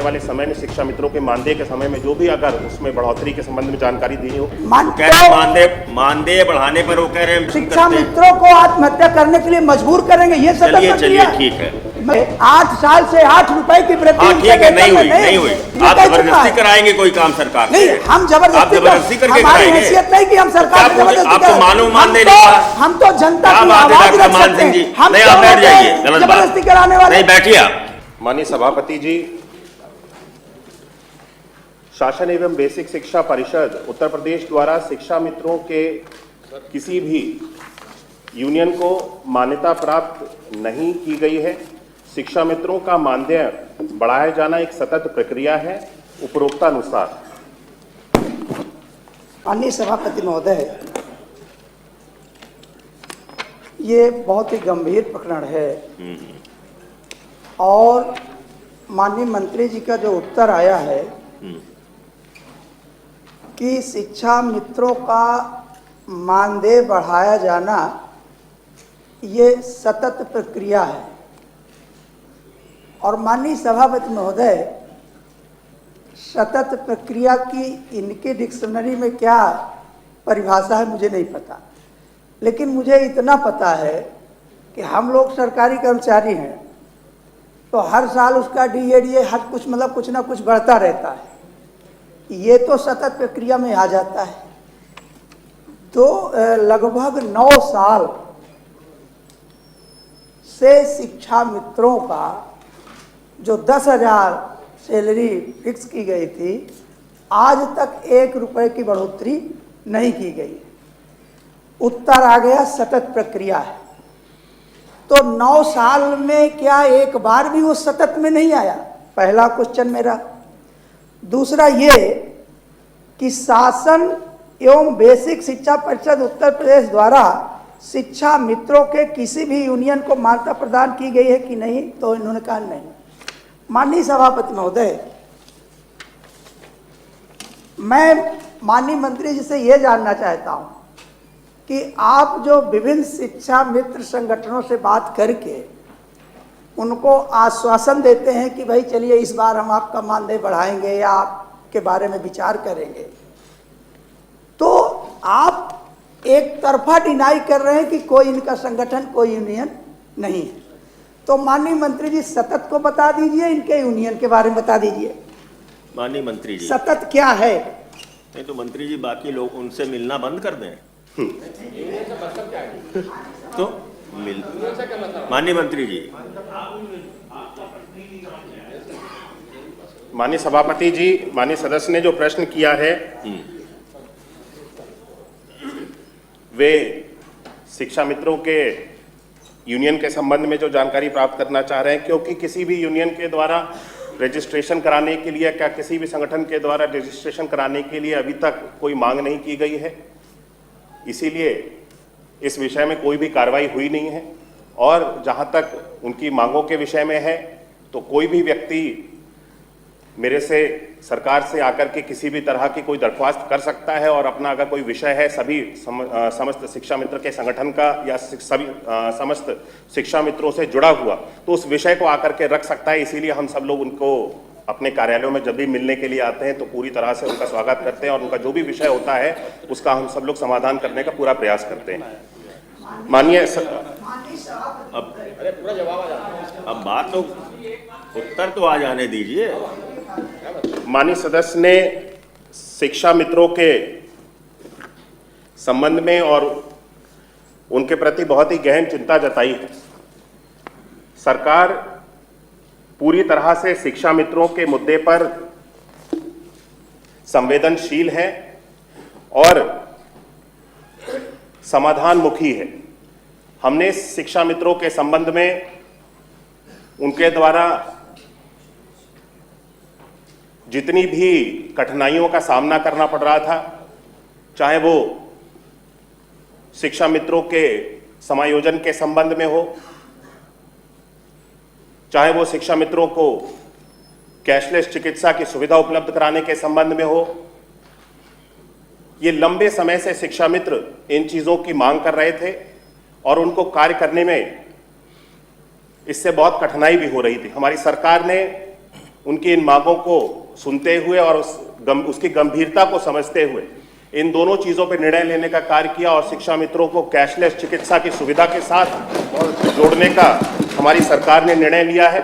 वाले समय में शिक्षा मित्रों के मानदेय के समय में जो भी अगर उसमें बढ़ोतरी के संबंध में जानकारी दी हो, मानदेय बढ़ाने पर वो कह रहे हैं शिक्षा मित्रों को आत्महत्या करने के लिए मजबूर करेंगे। ये चलिए ठीक है। 8 साल से 8 रुपए की वृद्धि ठीक है, नहीं हुई। आप जबरदस्ती कराएंगे कोई काम सरकार नहीं, हम जबरदस्ती करके हमारी हैसियत नहीं कि हम सरकार आपको मालूम मानदेय हम तो जनता की आवाज रख सकते हैं। हम बैठ जाइए, जबरदस्ती कराने वाले नहीं, बैठिए आप। माननीय सभापति जी, शासन एवं बेसिक शिक्षा परिषद उत्तर प्रदेश द्वारा शिक्षा मित्रों के किसी भी यूनियन को मान्यता प्राप्त नहीं की गई है। शिक्षा मित्रों का मानदेय बढ़ाया जाना एक सतत प्रक्रिया है उपरोक्तानुसार। माननीय सभापति महोदय, ये बहुत ही गंभीर प्रकरण है और माननीय मंत्री जी का जो उत्तर आया है कि शिक्षा मित्रों का मानदेय बढ़ाया जाना ये सतत प्रक्रिया है। और माननीय सभापति महोदय, सतत प्रक्रिया की इनके डिक्शनरी में क्या परिभाषा है मुझे नहीं पता, लेकिन मुझे इतना पता है कि हम लोग सरकारी कर्मचारी हैं तो हर साल उसका DA हर कुछ मतलब कुछ ना कुछ बढ़ता रहता है। ये तो सतत प्रक्रिया में आ जाता है। तो लगभग 9 साल से शिक्षा मित्रों का जो 10,000 सैलरी फिक्स की गई थी, आज तक 1 रुपए की बढ़ोतरी नहीं की गई। उत्तर आ गया सतत प्रक्रिया है। तो 9 साल में क्या एक बार भी वो सतत में नहीं आया? पहला क्वेश्चन मेरा। दूसरा ये कि शासन एवं बेसिक शिक्षा परिषद उत्तर प्रदेश द्वारा शिक्षा मित्रों के किसी भी यूनियन को मान्यता प्रदान की गई है कि नहीं? तो इन्होंने कहा नहीं। माननीय सभापति महोदय, मैं माननीय मंत्री जी से यह जानना चाहता हूं कि आप जो विभिन्न शिक्षा मित्र संगठनों से बात करके उनको आश्वासन देते हैं कि भाई चलिए इस बार हम आपका मानदेय बढ़ाएंगे या आपके बारे में विचार करेंगे, तो आप एक तरफा डिनाई कर रहे हैं कि कोई इनका संगठन कोई यूनियन नहीं है। तो माननीय मंत्री जी सतत को बता दीजिए, इनके यूनियन के बारे में बता दीजिए। माननीय मंत्री जी, सतत क्या है? नहीं तो मंत्री जी बाकी लोग उनसे मिलना बंद कर दें तो माननीय मंत्री जी। माननीय सभापति जी, माननीय सदस्य ने जो प्रश्न किया है वे शिक्षा मित्रों के यूनियन के संबंध में जो जानकारी प्राप्त करना चाह रहे हैं, क्योंकि किसी भी यूनियन के द्वारा रजिस्ट्रेशन कराने के लिए क्या किसी भी संगठन के द्वारा रजिस्ट्रेशन कराने के लिए अभी तक कोई मांग नहीं की गई है, इसीलिए इस विषय में कोई भी कार्रवाई हुई नहीं है। और जहां तक उनकी मांगों के विषय में है तो कोई भी व्यक्ति मेरे से सरकार से आकर के किसी भी तरह की कोई दरख्वास्त कर सकता है और अपना अगर कोई विषय है सभी समस्त शिक्षा मित्र के संगठन का या सभी समस्त शिक्षा मित्रों से जुड़ा हुआ, तो उस विषय को आकर के रख सकता है। इसीलिए हम सब लोग उनको अपने कार्यालयों में जब भी मिलने के लिए आते हैं तो पूरी तरह से उनका स्वागत करते हैं और उनका जो भी विषय होता है उसका हम सब लोग समाधान करने का पूरा प्रयास करते हैं। माननीय अब बात तो उत्तर तो आ जाने दीजिए। माननीय सदस्य ने शिक्षा मित्रों के संबंध में और उनके प्रति बहुत ही गहन चिंता जताई है। सरकार पूरी तरह से शिक्षा मित्रों के मुद्दे पर संवेदनशील है और समाधानमुखी है। हमने शिक्षा मित्रों के संबंध में उनके द्वारा जितनी भी कठिनाइयों का सामना करना पड़ रहा था, चाहे वो शिक्षा मित्रों के समायोजन के संबंध में हो, चाहे वो शिक्षा मित्रों को कैशलेस चिकित्सा की सुविधा उपलब्ध कराने के संबंध में हो, ये लंबे समय से शिक्षा मित्र इन चीजों की मांग कर रहे थे और उनको कार्य करने में इससे बहुत कठिनाई भी हो रही थी। हमारी सरकार ने उनकी इन मांगों को सुनते हुए और उसकी गंभीरता को समझते हुए इन दोनों चीजों पर निर्णय लेने का कार्य किया और शिक्षा मित्रों को कैशलेस चिकित्सा की सुविधा के साथ जोड़ने का हमारी सरकार ने निर्णय लिया है।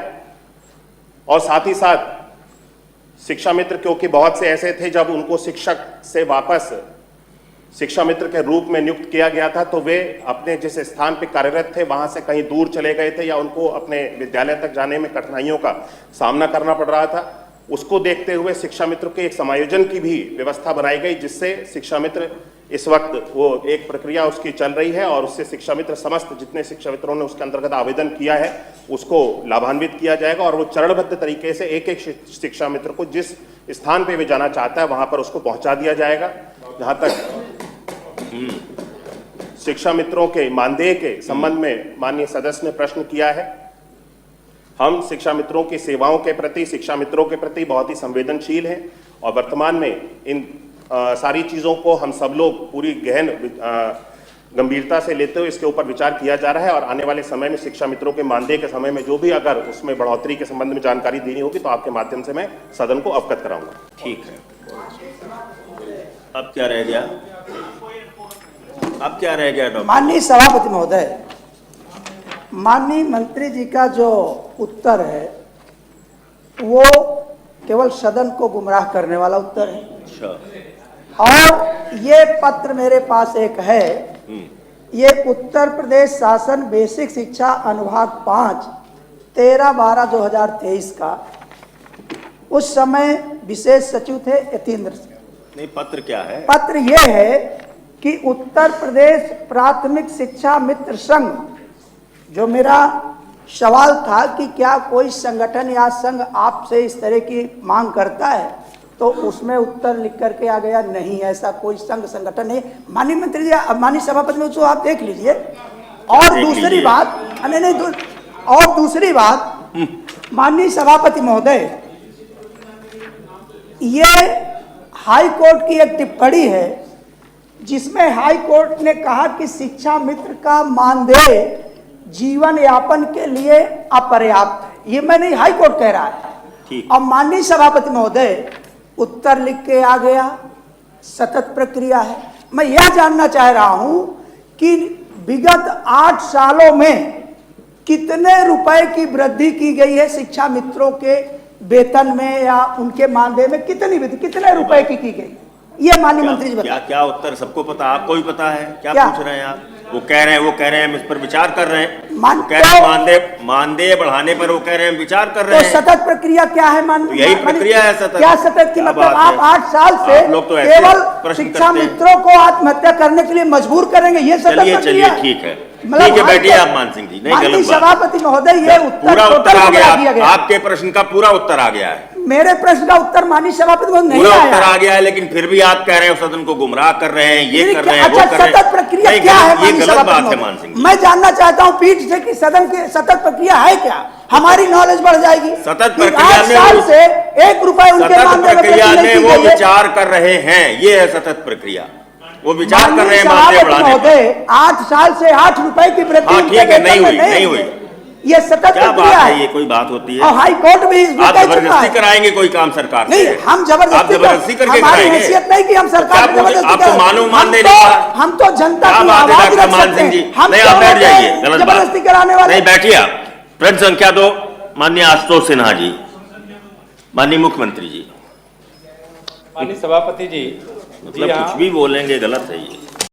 और साथ ही साथ शिक्षा मित्र, क्योंकि बहुत से ऐसे थे जब उनको शिक्षक से वापस शिक्षा मित्र के रूप में नियुक्त किया गया था तो वे अपने जिस स्थान पर कार्यरत थे वहां से कहीं दूर चले गए थे या उनको अपने विद्यालय तक जाने में कठिनाइयों का सामना करना पड़ रहा था। उसको देखते हुए शिक्षा मित्र के एक समायोजन की भी व्यवस्था बनाई गई, जिससे शिक्षा मित्र इस वक्त वो एक प्रक्रिया उसकी चल रही है और उससे शिक्षा मित्र समस्त जितने शिक्षा मित्रों ने उसके अंतर्गत आवेदन किया है उसको लाभान्वित किया जाएगा और वो चरणबद्ध तरीके से एक एक शिक्षा मित्र को जिस स्थान पे वे जाना चाहता है वहां पर उसको पहुंचा दिया जाएगा। जहां तक शिक्षा मित्रों के मानदेय के संबंध में माननीय सदस्य ने प्रश्न किया है, हम शिक्षा मित्रों की सेवाओं के प्रति, शिक्षा मित्रों के प्रति बहुत ही संवेदनशील हैं और वर्तमान में इन सारी चीजों को हम सब लोग पूरी गहन गंभीरता से लेते हुए इसके ऊपर विचार किया जा रहा है और आने वाले समय में शिक्षा मित्रों के मानदेय के समय में जो भी अगर उसमें बढ़ोतरी के संबंध में जानकारी देनी होगी तो आपके माध्यम से मैं सदन को अवगत कराऊंगा। ठीक है, अब क्या रह गया? अब क्या रह गया डॉक्टर? माननीय सभापति महोदय, माननीय मंत्री जी का जो उत्तर है वो केवल सदन को गुमराह करने वाला उत्तर है। अच्छा। और ये पत्र मेरे पास एक है, ये उत्तर प्रदेश शासन बेसिक शिक्षा अनुभाग 5 13/12/2023 का, उस समय विशेष सचिव थे यतीन्द्र सिंह। नहीं, पत्र क्या है? पत्र ये है कि उत्तर प्रदेश प्राथमिक शिक्षा मित्र संघ, जो मेरा सवाल था कि क्या कोई संगठन या संघ आपसे इस तरह की मांग करता है, तो उसमें उत्तर लिख करके आ गया नहीं, ऐसा कोई संघ संगठन नहीं। माननीय मंत्री जी, माननीय सभापति में उसको आप देख लीजिए। और दूसरी बात, और दूसरी बात माननीय सभापति महोदय, ये हाई कोर्ट की एक टिप्पणी है जिसमें हाई कोर्ट ने कहा कि शिक्षा मित्र का मानदेय जीवन यापन के लिए अपर्याप्त है। ये मैं नहीं, हाई कोर्ट कह रहा है। और माननीय सभापति महोदय उत्तर लिख के आ गया, सतत प्रक्रिया है। मैं यह जानना चाह रहा हूं कि विगत 8 सालों में कितने रुपए की वृद्धि की गई है शिक्षा मित्रों के वेतन में या उनके मानदेय में, कितनी वृद्धि, कितने रुपए की गई? ये माननीय मंत्री जी क्या क्या उत्तर सबको पता, आपको भी पता है? क्या पूछ रहे हैं आप? वो कह रहे हैं हम इस पर विचार कर रहे हैं। कह रहे हैं मानदेय बढ़ाने पर वो कह रहे हैं विचार कर रहे हैं। तो सतत प्रक्रिया क्या है? यही प्रक्रिया है सतत। क्या सतत की मतलब आप 8 साल से केवल शिक्षा मित्रों को आत्महत्या करने के लिए मजबूर करेंगे, ये सतत प्रक्रिया? चलिए ठीक है, ठीक है, बैठिए आप मान सिंह जी। नहीं, गलत बात। सभापति महोदय, ये पूरा उत्तर आ गया, आपके प्रश्न का पूरा उत्तर आ गया है। मेरे प्रश्न का उत्तर माननीय सभापति महोदय नहीं पूरा आया। उत्तर आ गया है, लेकिन फिर भी आप कह रहे हैं सदन को गुमराह कर रहे हैं, ये कर रहे हैं, वो कर रहे हैं। सतत प्रक्रिया क्या है? ये गलत बात है मान सिंह जी। मैं जानना चाहता हूँ पीठ से कि सदन की सतत प्रक्रिया है क्या, हमारी नॉलेज बढ़ जाएगी। सतत प्रक्रिया में 8 साल से 1 रुपए उनके मानदेय में वो विचार कर रहे हैं, ये है सतत प्रक्रिया। वो विचार कर रहे हैं मानदेय बढ़ाने पर। 8 साल से 8 रुपए की वृद्धि, ठीक है, नहीं हुई। ये सतत क्या बात है? ये कोई बात होती है? और हाई कोर्ट भी इस आप जबरदस्ती कराएंगे कोई काम सरकार से? नहीं, हम जबरदस्ती करके कराएंगे। हैसियत नहीं कि हम सरकार को जबरदस्ती आपको मालूम मानदेय नहीं था? हम तो जनता की आवाज रख सकते हैं। हम नहीं, आप बैठ जाइए, गलत बात। जबरदस्ती कराने वाले नहीं, बैठिए आप। प्रश्न संख्या 2 माननीय आशुतोष सिन्हा जी। माननीय मुख्यमंत्री जी। माननीय सभापति जी, मतलब कुछ भी बोलेंगे गलत है ये।